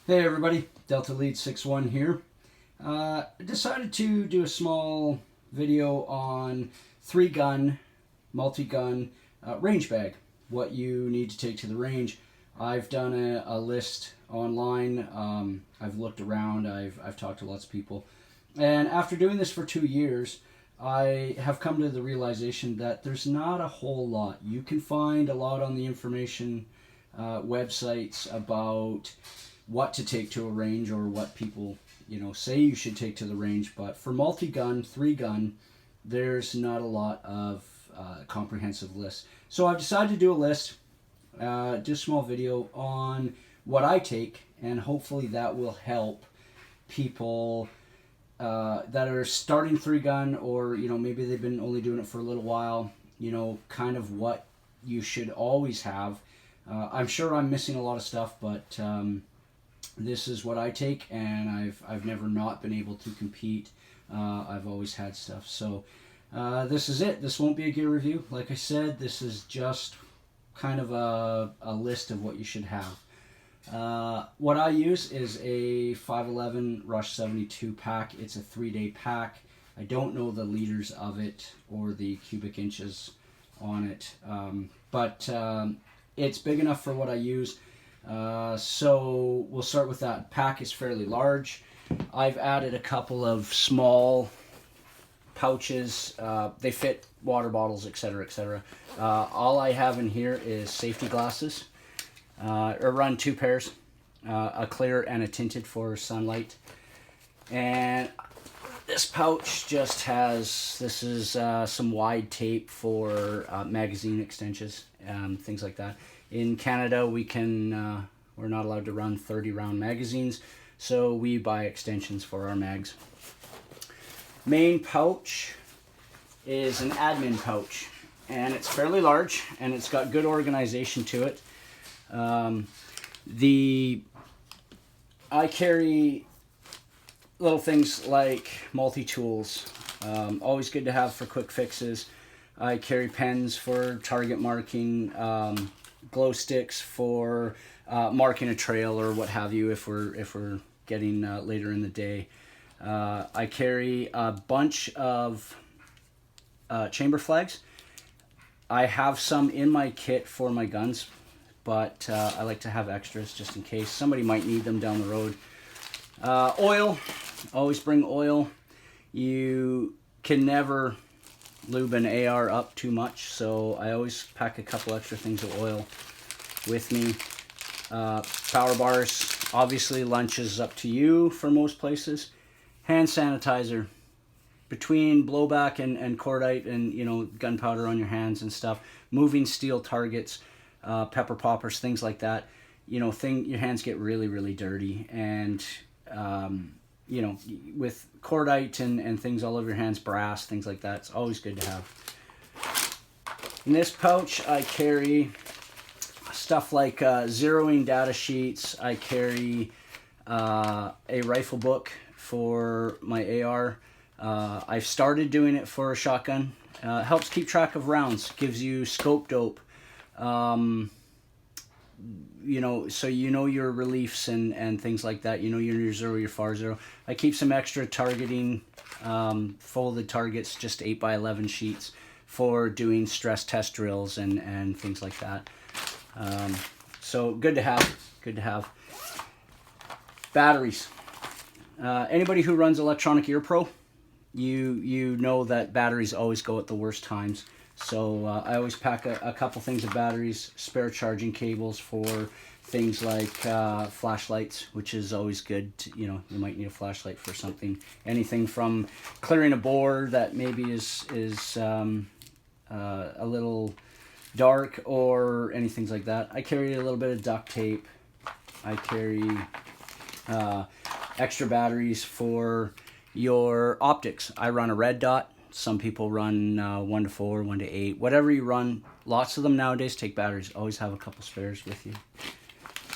Hey everybody, Delta Lead 61 here. I decided to do a small video on 3-gun, multi-gun range bag, what you need to take to the range. I've done a list online, I've looked around, I've talked to lots of people, and after doing this for 2 years, I have come to the realization that there's not a whole lot. You can find a lot on the information websites about what to take to a range or what people say you should take to the range, but for multi-gun, 3-gun, there's not a lot of comprehensive lists. So I've decided to do a list, do a small video on what I take, and hopefully that will help people that are starting 3-gun, or maybe they've been only doing it for a little while, kind of what you should always have. I'm sure I'm missing a lot of stuff, but this is what I take, and I've never not been able to compete. I've always had stuff. So this is it. This won't be a gear review. Like I said, this is just kind of a list of what you should have. What I use is a 511 Rush 72 pack. It's a 3-day pack. I don't know the liters of it or the cubic inches on it, but it's big enough for what I use. So we'll start with that. Pack is fairly large. I've added a couple of small pouches. They fit water bottles, etc., etc. All I have in here is safety glasses. I run 2 pairs, a clear and a tinted for sunlight. And this pouch just has, this is some wide tape for magazine extensions, things like that. In Canada, we're not allowed to run 30-round magazines, so we buy extensions for our mags. Main pouch is an admin pouch, and it's fairly large, and it's got good organization to it. I carry little things like multi-tools, always good to have for quick fixes. I carry pens for target marking, glow sticks for marking a trail or what have you if we're getting later in the day. I carry a bunch of chamber flags. I have some in my kit for my guns, but I like to have extras just in case somebody might need them down the road. Oil, always bring oil. You can never lube an AR up too much, so I always pack a couple extra things of oil with me. Power bars, obviously lunch is up to you for most places. Hand sanitizer, between blowback and cordite and gunpowder on your hands and stuff, moving steel targets, pepper poppers, things like that, your hands get really dirty, and with cordite and things all over your hands, brass, things like that, it's always good to have. In this pouch, I carry stuff like zeroing data sheets. I carry a rifle book for my AR. I've started doing it for a shotgun. Helps keep track of rounds, gives you scope dope. So your reliefs and things like that. Your near zero, your far zero. I keep some extra targeting, folded targets, just 8x11 sheets for doing stress test drills and things like that. So good to have. Batteries. Anybody who runs Electronic Ear Pro, you know that batteries always go at the worst times. So I always pack a couple things of batteries, spare charging cables for things like flashlights, which is always good. You might need a flashlight for something. Anything from clearing a board that maybe is a little dark or anything like that. I carry a little bit of duct tape. I carry extra batteries for your optics. I run a red dot. Some people run 1 to 4, 1 to 8, whatever you run. Lots of them nowadays take batteries. Always have a couple spares with you.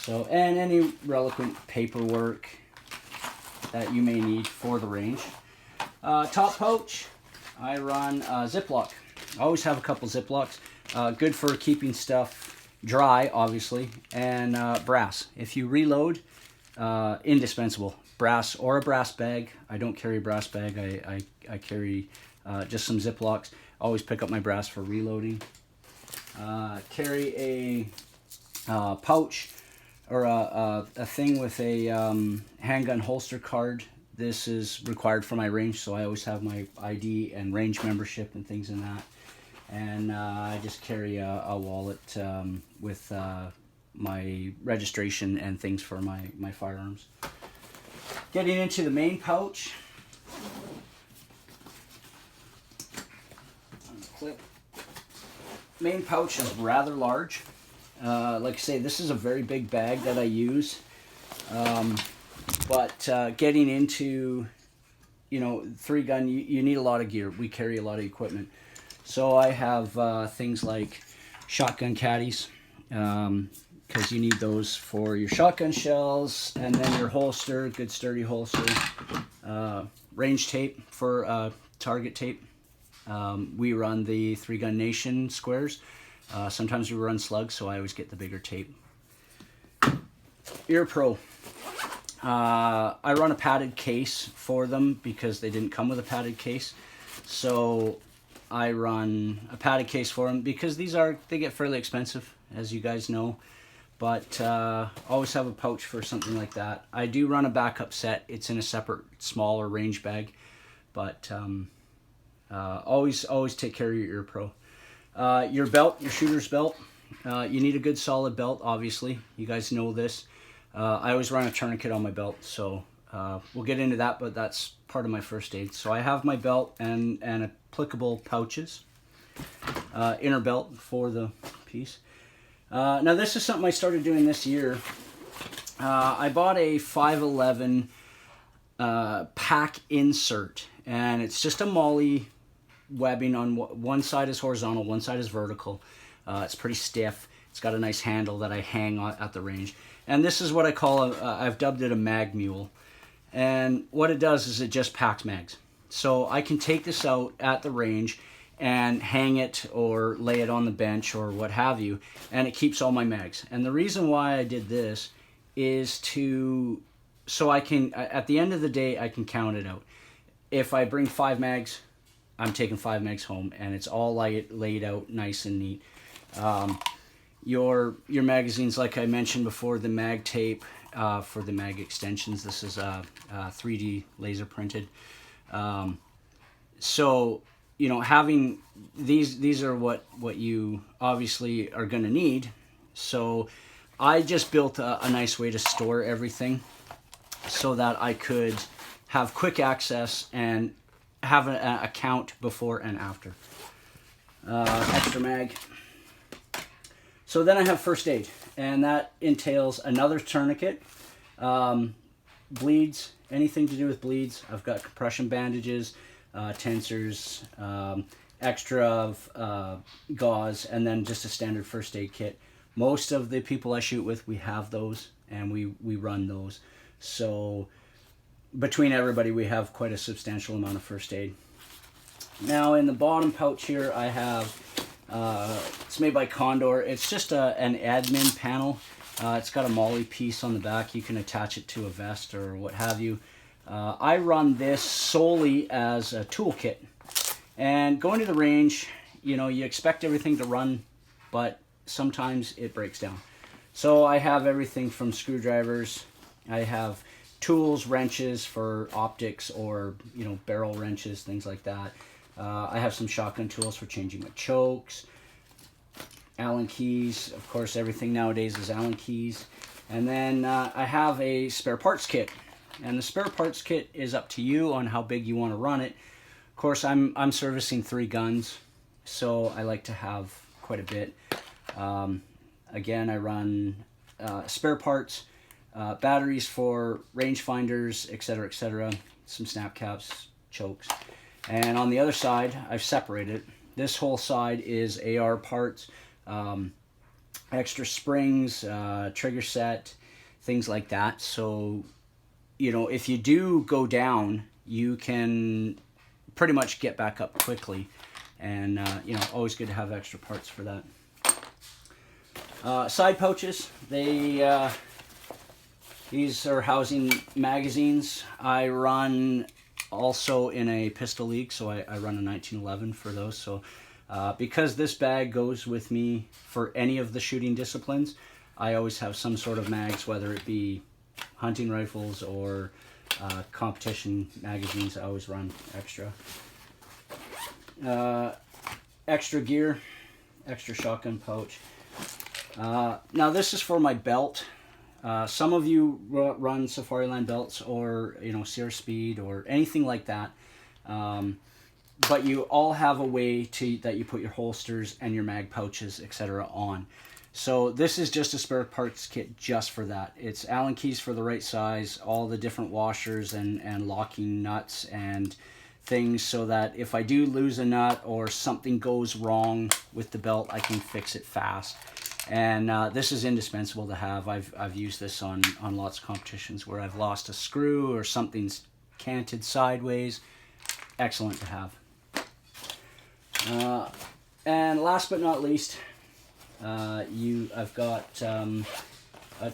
So, and any relevant paperwork that you may need for the range. Top pouch, I run Ziploc. I always have a couple Ziplocs. Good for keeping stuff dry, obviously, and brass. If you reload, indispensable. Brass or a brass bag. I don't carry a brass bag. I carry just some Ziplocs. Always pick up my brass for reloading. Carry a pouch or a thing with a handgun holster card. This is required for my range, so I always have my ID and range membership and things in that. And I just carry a wallet with my registration and things for my firearms. Getting into the main pouch. Clip. Main pouch is rather large. Like I say, this is a very big bag that I use. But getting into, you know, 3-gun, you need a lot of gear. We carry a lot of equipment. So I have things like shotgun caddies, because you need those for your shotgun shells, and then your holster, good sturdy holster, range tape for target tape. We run the 3-Gun Nation squares. Sometimes we run slugs, so I always get the bigger tape. Ear Pro. I run a padded case for them because they didn't come with a padded case. So I run a padded case for them because they get fairly expensive, as you guys know. But always have a pouch for something like that. I do run a backup set. It's in a separate, smaller range bag. But always take care of your Ear Pro. Your belt, your shooter's belt. You need a good solid belt, obviously. You guys know this. I always run a tourniquet on my belt, so we'll get into that, but that's part of my first aid. So I have my belt and applicable pouches. Inner belt for the piece. Now this is something I started doing this year. I bought a 511 pack insert, and it's just a MOLLE webbing. On one side is horizontal, one side is vertical. It's pretty stiff. It's got a nice handle that I hang on at the range. And this is what I call I've dubbed it a mag mule. And what it does is it just packs mags. So I can take this out at the range and hang it or lay it on the bench or what have you, and it keeps all my mags. And the reason why I did this is so I can, at the end of the day, I can count it out. If I bring 5 mags, I'm taking 5 mags home, and it's all laid out nice and neat. Your magazines, like I mentioned before, the mag tape for the mag extensions. This is 3D laser printed. So, you know, having these are what you obviously are going to need. So I just built a nice way to store everything so that I could have quick access and have a count before and after. Extra mag. So then I have first aid, and that entails another tourniquet, bleeds, anything to do with bleeds. I've got compression bandages, tensors, extra gauze, and then just a standard first aid kit. Most of the people I shoot with, we have those, and we run those. So between everybody, we have quite a substantial amount of first aid. Now in the bottom pouch here, I have, it's made by Condor. It's just an admin panel. It's got a MOLLE piece on the back. You can attach it to a vest or what have you. I run this solely as a toolkit. And going to the range, you know, you expect everything to run, but sometimes it breaks down. So I have everything from screwdrivers. I have tools, wrenches for optics or, you know, barrel wrenches, things like that. I have some shotgun tools for changing my chokes. Allen keys, of course, everything nowadays is Allen keys. And then I have a spare parts kit. And the spare parts kit is up to you on how big you want to run it. Of course, I'm servicing 3 guns, so I like to have quite a bit. Again, I run spare parts, batteries for rangefinders, etc., some snap caps, chokes. And on the other side, I've separated. This whole side is AR parts, extra springs, trigger set, things like that. So, you know, if you do go down, you can pretty much get back up quickly. And, you know, always good to have extra parts for that. Side pouches, they These are housing magazines. I run also in a pistol league, so I run a 1911 for those. So because this bag goes with me for any of the shooting disciplines, I always have some sort of mags, whether it be hunting rifles or competition magazines. I always run extra. Extra gear, extra shotgun pouch. Now this is for my belt. Some of you run Safariland belts, or Sierra Speed or anything like that, but you all have a way that you put your holsters and your mag pouches, etc. on. So this is just a spare parts kit just for that. It's Allen keys for the right size, all the different washers and locking nuts and things, so that if I do lose a nut or something goes wrong with the belt, I can fix it fast. And this is indispensable to have. I've used this on lots of competitions where I've lost a screw or something's canted sideways. Excellent to have. And last but not least, I've got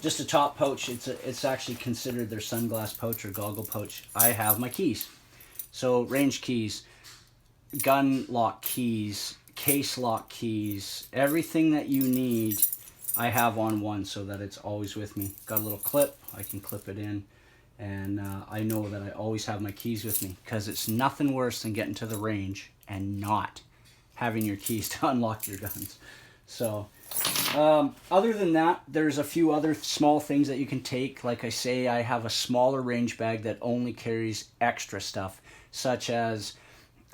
just a top pouch. It's actually considered their sunglass pouch or goggle pouch. I have my keys. So range keys, gun lock keys, case lock keys, everything that you need I have on one, so that it's always with me. Got a little clip, I can clip it in, and I know that I always have my keys with me, because it's nothing worse than getting to the range and not having your keys to unlock your guns. So other than that, there's a few other small things that you can take. Like I say, I have a smaller range bag that only carries extra stuff, such as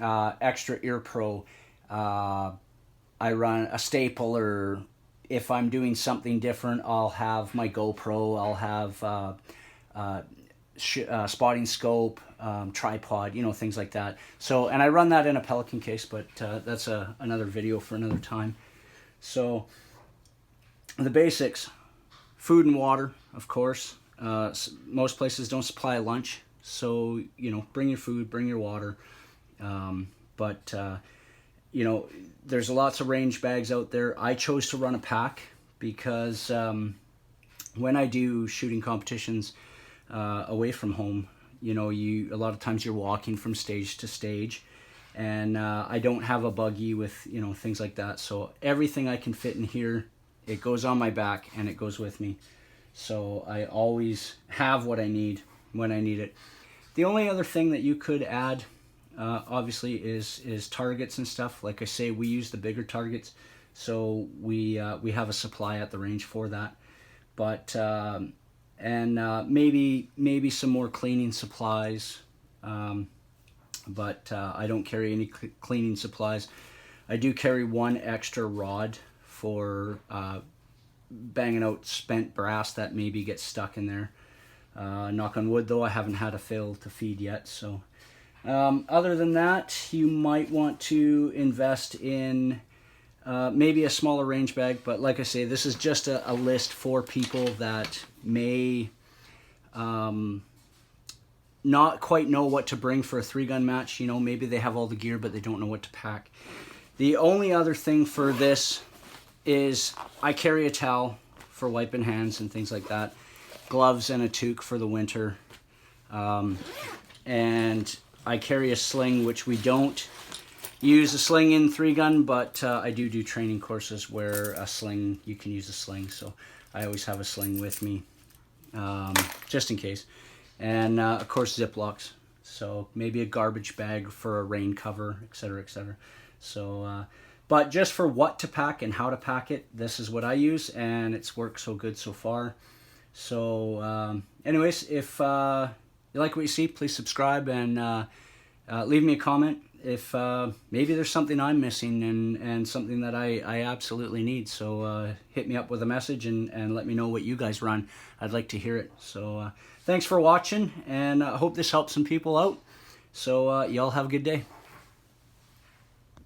extra ear pro. I run a staple, or if I'm doing something different, I'll have my GoPro, I'll have spotting scope, tripod, things like that. So, and I run that in a Pelican case, but that's another video for another time. So the basics: food and water, of course. Most places don't supply a lunch, so bring your food, bring your water. But there's lots of range bags out there. I chose to run a pack because when I do shooting competitions away from home, a lot of times you're walking from stage to stage, and I don't have a buggy with things like that. So everything I can fit in here, it goes on my back and it goes with me. So I always have what I need when I need it. The only other thing that you could add, obviously, is targets and stuff. Like I say, we use the bigger targets, so we have a supply at the range for that. But maybe some more cleaning supplies. But I don't carry any cleaning supplies. I do carry one extra rod for banging out spent brass that maybe gets stuck in there. Knock on wood, though, I haven't had a fail to feed yet. So other than that, you might want to invest in maybe a smaller range bag. But like I say, this is just a list for people that may not quite know what to bring for a 3-gun match. Maybe they have all the gear, but they don't know what to pack. The only other thing for this is I carry a towel for wiping hands and things like that, gloves and a toque for the winter, and I carry a sling, which we don't use a sling in 3-gun, but I do training courses where you can use a sling, so I always have a sling with me, just in case. And of course, Ziplocs, so maybe a garbage bag for a rain cover, etc., etc. So but just for what to pack and how to pack it, this is what I use, and it's worked so good so far. So anyways, if you like what you see, please subscribe and leave me a comment if maybe there's something I'm missing and something that I absolutely need. So hit me up with a message and let me know what you guys run. I'd like to hear it. So thanks for watching, and I hope this helps some people out. So y'all have a good day.